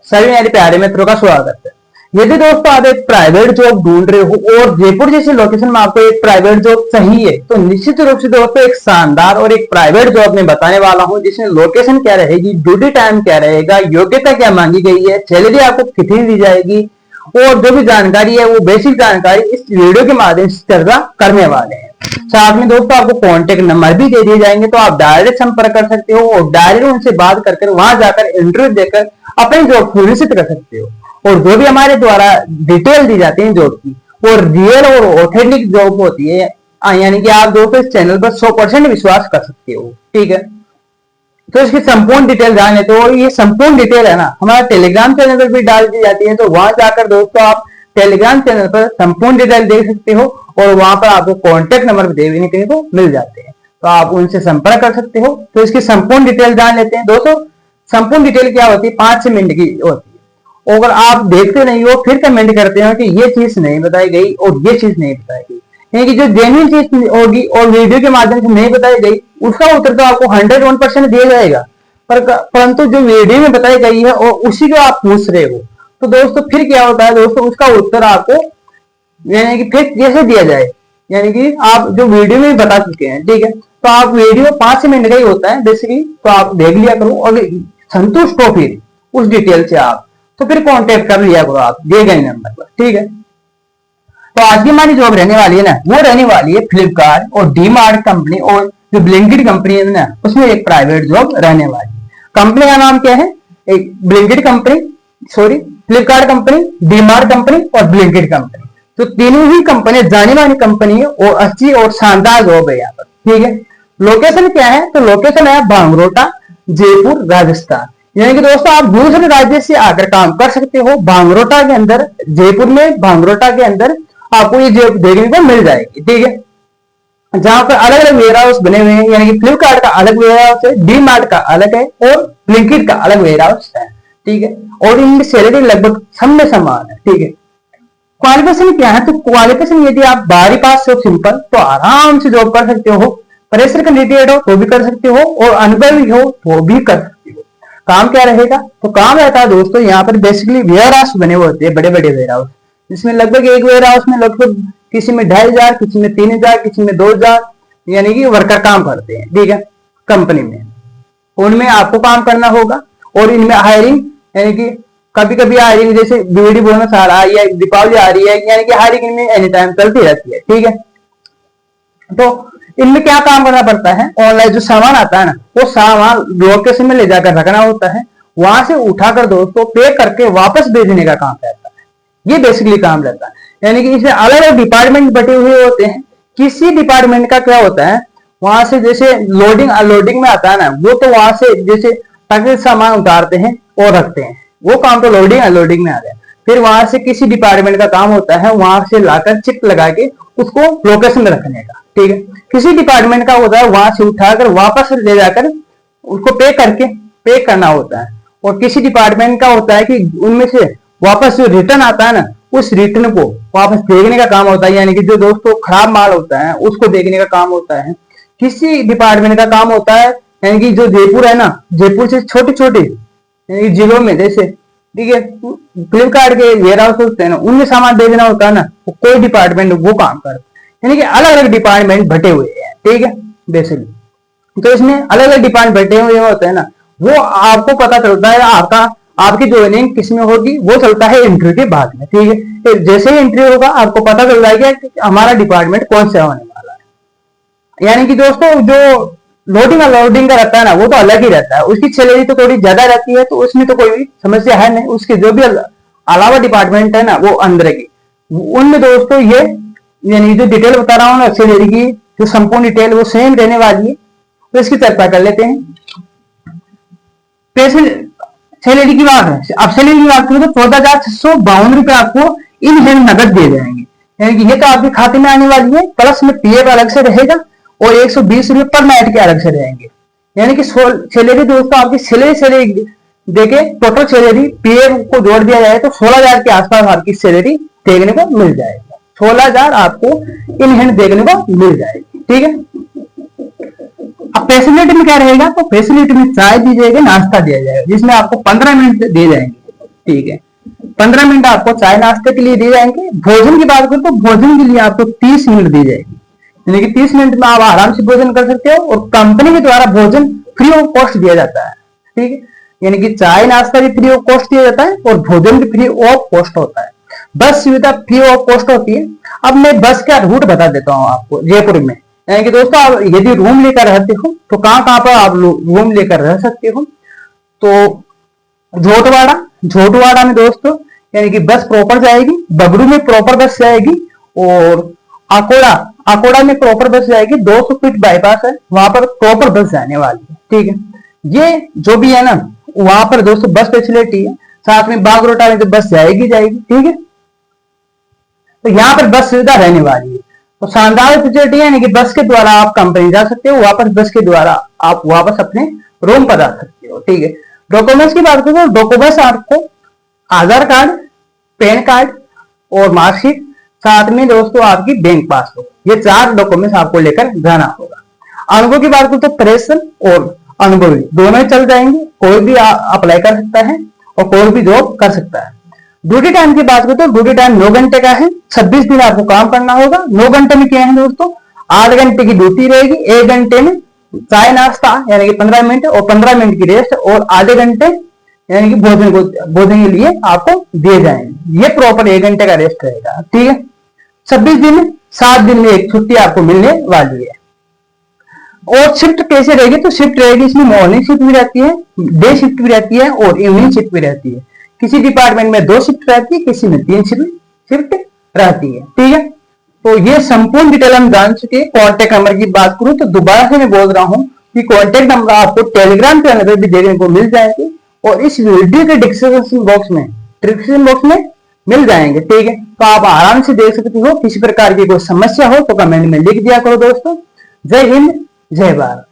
सभी मेरे प्यारे मित्रों का स्वागत है। यदि दोस्तों आप एक प्राइवेट जॉब ढूंढ रहे हो और जयपुर जैसी लोकेशन में आपको एक प्राइवेट जॉब चाहिए, तो निश्चित रूप से दोस्तों एक शानदार और एक प्राइवेट जॉब में बताने वाला हूं, जिसमें लोकेशन क्या रहेगी, ड्यूटी टाइम क्या रहेगा, योग्यता क्या मांगी गई है, सैलरी आपको कितनी दी जाएगी और जो भी जानकारी है वो बेसिक जानकारी इस वीडियो के माध्यम से चर्चा करने वाले हैं। साथ में दोस्तों आपको कॉन्टेक्ट नंबर भी दे दिए जाएंगे, तो आप डायरेक्ट संपर्क कर सकते हो और डायरेक्ट उनसे बात कर वहां जाकर इंटरव्यू देकर अपनी जॉब सुनिश्चित कर सकते हो। और जो भी हमारे द्वारा डिटेल दी जाती है जॉब की, वो रियल और ऑथेंटिक जॉब होती है, यानी कि आप दोस्तों इस चैनल पर 100% विश्वास कर सकते हो। ठीक है, तो इसकी संपूर्ण डिटेल जान लेते हो। ये संपूर्ण डिटेल है ना हमारा टेलीग्राम चैनल पर भी डाल दी जाती है, तो वहां जाकर दोस्तों आप टेलीग्राम चैनल पर संपूर्ण डिटेल देख सकते हो और वहां पर आपको कॉन्टेक्ट नंबर देने के लिए मिल जाते हैं, तो आप उनसे संपर्क कर सकते हो। तो इसकी संपूर्ण डिटेल जान लेते हैं। दोस्तों संपूर्ण डिटेल क्या होती है, 5 मिनट की होती है। अगर आप देखते नहीं हो फिर कमेंट करते हो कि ये चीज नहीं बताई गई और ये चीज नहीं बताई गई, यानी कि जो जेन्युइन चीज होगी और वीडियो के माध्यम से नहीं बताई गई उसका उत्तर तो आपको 101% दिया जाएगा, परंतु जो वीडियो में बताई गई है और उसी को आप पूछ रहे हो, तो दोस्तों फिर क्या होता है दोस्तों, उसका उत्तर आपको यानी कि फिर कैसे दिया जाए, यानी कि आप जो वीडियो में बता चुके हैं। ठीक है, तो आप वीडियो 5 मिनट का ही होता है बेसिकली, तो आप देख लिया करो और संतुष्ट हो फिर उस डिटेल से आप, तो फिर कांटेक्ट कर लिया करो आप दिए गए नंबर पर। ठीक है, तो आज की हमारी जॉब रहने वाली है ना, वो रहने वाली है फ्लिपकार्ट और डीमार्ट कंपनी और जो ब्लिंकिट कंपनी है ना, उसमें एक प्राइवेट जॉब रहने वाली है। कंपनी का नाम क्या है, एक Blinkit company, sorry Flipkart company, DMart company और ब्लिंकिट कंपनी, तो तीनों ही कंपनी जानी मानी कंपनी है और अच्छी और शानदार जॉब है यहाँ पर। ठीक है, लोकेशन क्या है, तो लोकेशन है भांगरोटा, जयपुर, राजस्थान। यानी कि दोस्तों आप दूसरे राज्य से आकर काम कर सकते हो। भांगरोटा के अंदर, जयपुर में भांगरोटा के अंदर आपको ये जॉब देखने को मिल जाएगी। ठीक है, जहां पर अलग अलग वेयर हाउस बने हुए हैं, यानी कि फ्लिपकार्ट का अलग वेयर हाउस है, डी मार्ट का अलग है और ब्लिंकिट का अलग वेयर हाउस है। ठीक है, और इनकी सैलरी लगभग सब में समान है। ठीक है, क्वालिफिकेशन क्या है, तो क्वालिफिकेशन यदि आप 12वीं पास हो सिंपल, तो आराम से जॉब कर सकते हो। प्रेशर कैंडिडेट हो तो भी कर सकते हो और अनुभवी हो तो भी कर सकते हो। काम क्या रहेगा, तो काम रहता है दोस्तों यहाँ पर बेसिकली वेयर हाउस बने हुए होते हैं, बड़े बड़े वेयर हाउस, जिसमें लगभग एक वेयर हाउस में लगभग किसी में 2500, किसी में 3000, किसी में 2000 यानी कि वर्कर काम करते हैं। ठीक है, कंपनी में उनमें आपको काम करना होगा और इनमें हायरिंग यानी कि कभी कभी हायरिंग, जैसे बीडी बोनस आ रहा है या दीपावली आ रही है, यानी कि हायरिंग इनमें एनी टाइम चलती रहती है। ठीक है, तो इनमें क्या काम करना पड़ता है, ऑनलाइन जो सामान आता है ना, वो सामान लोकेशन में ले जाकर रखना होता है, वहां से उठाकर दोस्तों पे करके वापस भेजने का काम रहता है। ये बेसिकली काम रहता है, यानी कि इसमें अलग अलग डिपार्टमेंट बटे हुए होते हैं। किसी डिपार्टमेंट का क्या होता है, वहां से जैसे लोडिंग अनलोडिंग में आता है ना, वो तो वहां से जैसे ताकि सामान उतारते हैं और रखते हैं, वो काम तो लोडिंग अनलोडिंग में आ गया। फिर वहां से किसी डिपार्टमेंट का काम होता है वहां से लाकर चिप लगा के उसको लोकेशन में रखने का। ठीक है, किसी डिपार्टमेंट का होता है वहां से उठाकर वापस ले जाकर उसको पे करना होता है, और किसी डिपार्टमेंट का होता है कि उनमें से वापस जो रिटर्न आता है ना, उस रिटर्न को वापस देखने का काम होता है, यानी कि जो दोस्तों खराब माल होता है उसको देखने का काम होता है। किसी डिपार्टमेंट का काम होता है, यानी कि जो जयपुर है ना, जयपुर से छोटे छोटे जिलों में, जैसे ठीक है फ्लिपकार्ट के वेयर हाउस होते हैं ना, उनमें सामान दे देना होता है ना, तो कोई डिपार्टमेंट वो काम करता है, यानी कि अलग अलग डिपार्टमेंट बटे हुए हैं। ठीक है, बेसिकली तो इसमें अलग अलग डिपार्टमेंट बटे हुए होते हैं ना, वो आपको पता चलता है आपकी ज्वाइनिंग किसमें होगी, वो चलता है इंटरव्यू के बाद में। ठीक है, जैसे ही इंटरव्यू होगा आपको पता चल जाएगा कि हमारा डिपार्टमेंट कौन सा होने वाला है। यानी कि दोस्तों जो लोडिंग अनलोडिंग का रहता है ना, वो तो अलग ही रहता है, उसकी सैलरी तो थोड़ी ज्यादा रहती है, तो उसमें तो कोई समस्या है नहीं। उसके जो भी अलावा डिपार्टमेंट है ना वो अंदर की, उनमें दोस्तों ये यानी जो डिटेल बता रहा हूँ ना सैलरी की, जो संपूर्ण डिटेल वो सेम रहने वाली है। तो इसकी चर्चा कर लेते हैं। सैलरी की बात है, अब सैलरी की बात करें तो 14,652 रुपए आपको इन हैंड नगद दे जाएंगे, यानी कि ये तो आपके खाते में आने वाली है, प्लस में पीएफ अलग से रहेगा और 120 रुपए पर नाइट के अलग से रहेंगे। यानी कि सैलरी दोस्तों आपकी सैलरी देके टोटल सैलरी पीएफ को जोड़ दिया जाए तो 16,000 के आसपास आपकी सैलरी देखने को मिल जाएगी। 16,000 आपको इन हैंड देखने को मिल जाएगी। ठीक है, अब फैसिलिटी में क्या रहेगा, तो फैसिलिटी में चाय दी जाएगी, नाश्ता दिया जाएगा, जिसमें आपको 15 मिनट दिए जाएंगे। ठीक है। 15 मिनट आपको चाय नाश्ते के लिए दिए जाएंगे। भोजन की बात करें तो भोजन के लिए आपको 30 मिनट दी जाएगी, यानी कि 30 मिनट में आप आराम से भोजन कर सकते हो, और कंपनी के द्वारा भोजन फ्री ऑफ कॉस्ट दिया जाता है। ठीक है, यानी कि चाय नाश्ता भी फ्री ऑफ कॉस्ट दिया जाता है और भोजन भी फ्री ऑफ कॉस्ट होता है। बस सुविधा फ्री ऑफ कॉस्ट होती है। अब मैं बस का रूट बता देता हूँ आपको जयपुर में। यानी कि दोस्तों, आप यदि रूम लेकर रहते हो तो कहाँ कहाँ पर आप रूम लेकर रह सकते हो, तो झोटवाड़ा में दोस्तों यानी कि बस प्रॉपर जाएगी, बबरू में प्रॉपर बस जाएगी, और अकोड़ा में प्रॉपर बस जाएगी। 200 फीट बाईपास है, वहां पर प्रॉपर बस जाने वाली है। ठीक है, ये जो भी है ना, वहां पर दोस्तों बस फैसिलिटी है। साथ में बागरोटा में तो बस जाएगी। ठीक है, तो यहाँ पर बस सुविधा रहने वाली है। तो शानदार फैसिलिटी है, यानी कि बस के द्वारा आप कंपनी जा सकते हो, वापस बस के द्वारा आप वापस अपने रूम पर आ सकते हो। ठीक है, डॉक्यूमेंट्स की बात करें तो डॉक्यूमेंट्स आपको आधार कार्ड, पैन कार्ड और मार्कशीट, साथ में दोस्तों आपकी बैंक पासबुक, ये 4 डॉक्यूमेंट्स आपको लेकर जाना होगा। अनुभव की बात करें तो प्रेशर और अनुभवी दोनों ही चल जाएंगे, कोई भी अप्लाई कर सकता है और कोई भी जॉब कर सकता है। ड्यूटी टाइम की बात करें तो ड्यूटी टाइम 9 घंटे का है। 26 दिन आपको काम करना होगा। 9 घंटे में क्या है दोस्तों, 8 घंटे की ड्यूटी रहेगी, 1 घंटे में चाय नाश्ता यानी कि 15 मिनट और 15 मिनट की रेस्ट, और आधे घंटे यानी कि भोजन के लिए आपको दिए जाएंगे। ये प्रॉपर 1 घंटे का रेस्ट रहेगा। ठीक है, 26 दिन 7 दिन में एक छुट्टी आपको मिलने वाली है। और शिफ्ट कैसे रहेगी, तो शिफ्ट रहेगी इसमें मॉर्निंग शिफ्ट भी रहती है, डे शिफ्ट भी रहती है और इवनिंग शिफ्ट भी रहती है। किसी डिपार्टमेंट में 2 शिफ्ट रहती है, किसी में 3 शिफ्ट रहती है। ठीक है, तो ये संपूर्ण डिटेल हम जान चुके। कॉन्टेक्ट नंबर की बात करूं तो दोबारा से मैं बोल रहा हूं कि कॉन्टेक्ट नंबर आपको टेलीग्राम चैनल पर भी देखने को मिल जाएंगे और इस वीडियो के डिस्क्रिप्शन बॉक्स में मिल जाएंगे। ठीक है, तो आप आराम से देख सकते हो। किसी प्रकार की कोई समस्या हो तो कमेंट में लिख दिया करो दोस्तों। जय हिंद, जय भारत।